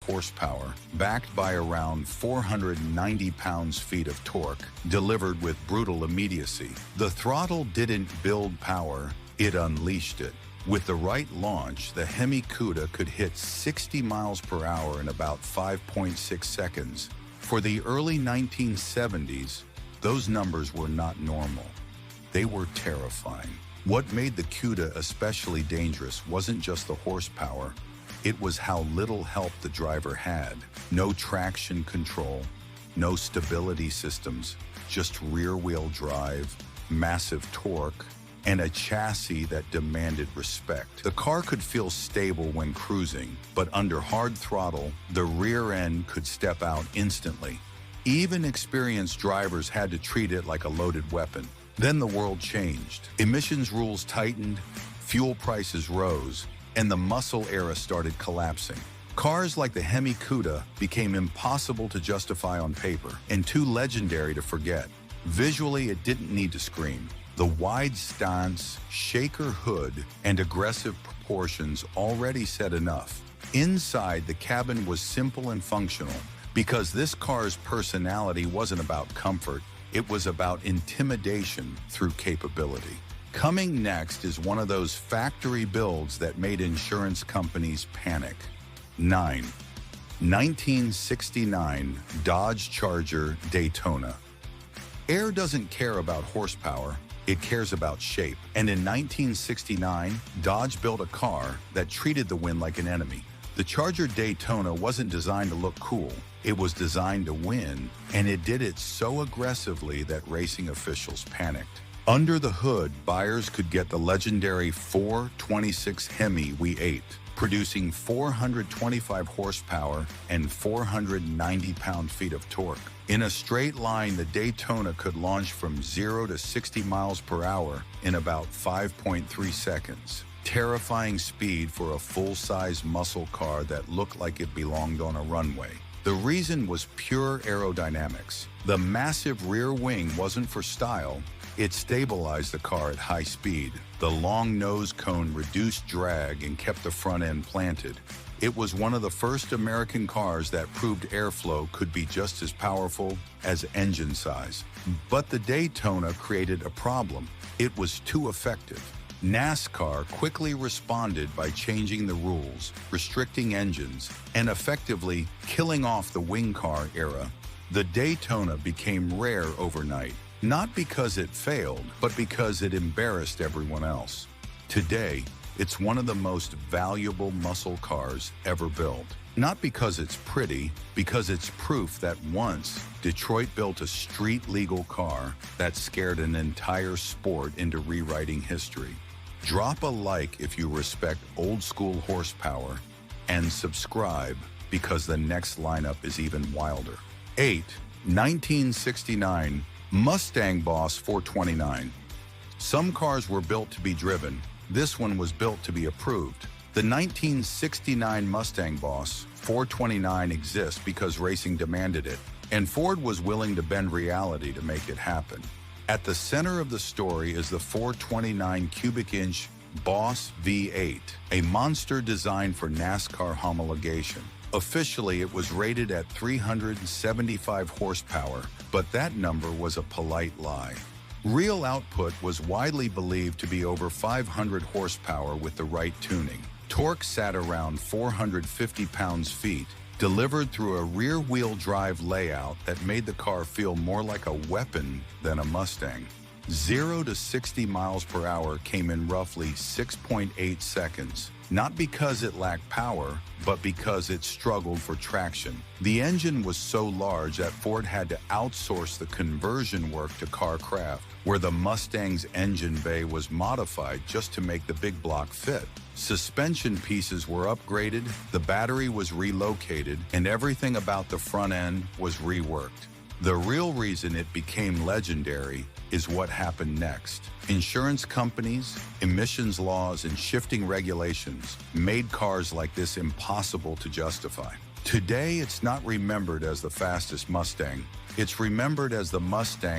horsepower, backed by around 490 pounds-feet of torque, delivered with brutal immediacy. The throttle didn't build power, it unleashed it. With the right launch, the Hemi Cuda could hit 60 miles per hour in about 5.6 seconds. For the early 1970s, those numbers were not normal. They were terrifying. What made the Cuda especially dangerous wasn't just the horsepower, it was how little help the driver had. No traction control, no stability systems, just rear-wheel drive, massive torque, and a chassis that demanded respect. The car could feel stable when cruising, but under hard throttle, the rear end could step out instantly. Even experienced drivers had to treat it like a loaded weapon. Then the world changed. Emissions rules tightened, fuel prices rose, and the muscle era started collapsing. Cars like the Hemi Cuda became impossible to justify on paper and too legendary to forget. Visually, it didn't need to scream. The wide stance, shaker hood, and aggressive proportions already said enough. Inside, the cabin was simple and functional because this car's personality wasn't about comfort, it was about intimidation through capability. Coming next is one of those factory builds that made insurance companies panic. 9. 1969 Dodge Charger Daytona. Air doesn't care about horsepower, it cares about shape. And in 1969, Dodge built a car that treated the wind like an enemy. The Charger Daytona wasn't designed to look cool, it was designed to win, and it did it so aggressively that racing officials panicked. Under the hood, buyers could get the legendary 426 Hemi we ate, producing 425 horsepower and 490 pound-feet of torque. In a straight line, the Daytona could launch from 0 to 60 miles per hour in about 5.3 seconds. Terrifying speed for a full-size muscle car that looked like it belonged on a runway. The reason was pure aerodynamics. The massive rear wing wasn't for style, it stabilized the car at high speed. The long nose cone reduced drag and kept the front end planted. It was one of the first American cars that proved airflow could be just as powerful as engine size. But the Daytona created a problem. It was too effective. NASCAR quickly responded by changing the rules, restricting engines, and effectively killing off the wing car era. The Daytona became rare overnight, not because it failed, but because it embarrassed everyone else. Today, it's one of the most valuable muscle cars ever built. Not because it's pretty, because it's proof that once Detroit built a street-legal car that scared an entire sport into rewriting history. Drop a like if you respect old-school horsepower, and subscribe because the next lineup is even wilder. 8. 1969 Mustang Boss 429. Some cars were built to be driven. This one was built to be approved. The 1969 Mustang Boss 429 exists because racing demanded it, and Ford was willing to bend reality to make it happen. At the center of the story is the 429 cubic inch Boss V8, a monster designed for NASCAR homologation. Officially, it was rated at 375 horsepower, but that number was a polite lie. Real output was widely believed to be over 500 horsepower with the right tuning. Torque sat around 450 pounds-feet, delivered through a rear-wheel drive layout that made the car feel more like a weapon than a Mustang. 0 to 60 miles per hour came in roughly 6.8 seconds, not because it lacked power, but because it struggled for traction. The engine was so large that Ford had to outsource the conversion work to Carcraft, where the Mustang's engine bay was modified just to make the big block fit. Suspension pieces were upgraded, the battery was relocated, and everything about the front end was reworked. The real reason it became legendary is what happened next. Insurance companies, emissions laws, and shifting regulations made cars like this impossible to justify. Today, it's not remembered as the fastest Mustang. It's remembered as the Mustang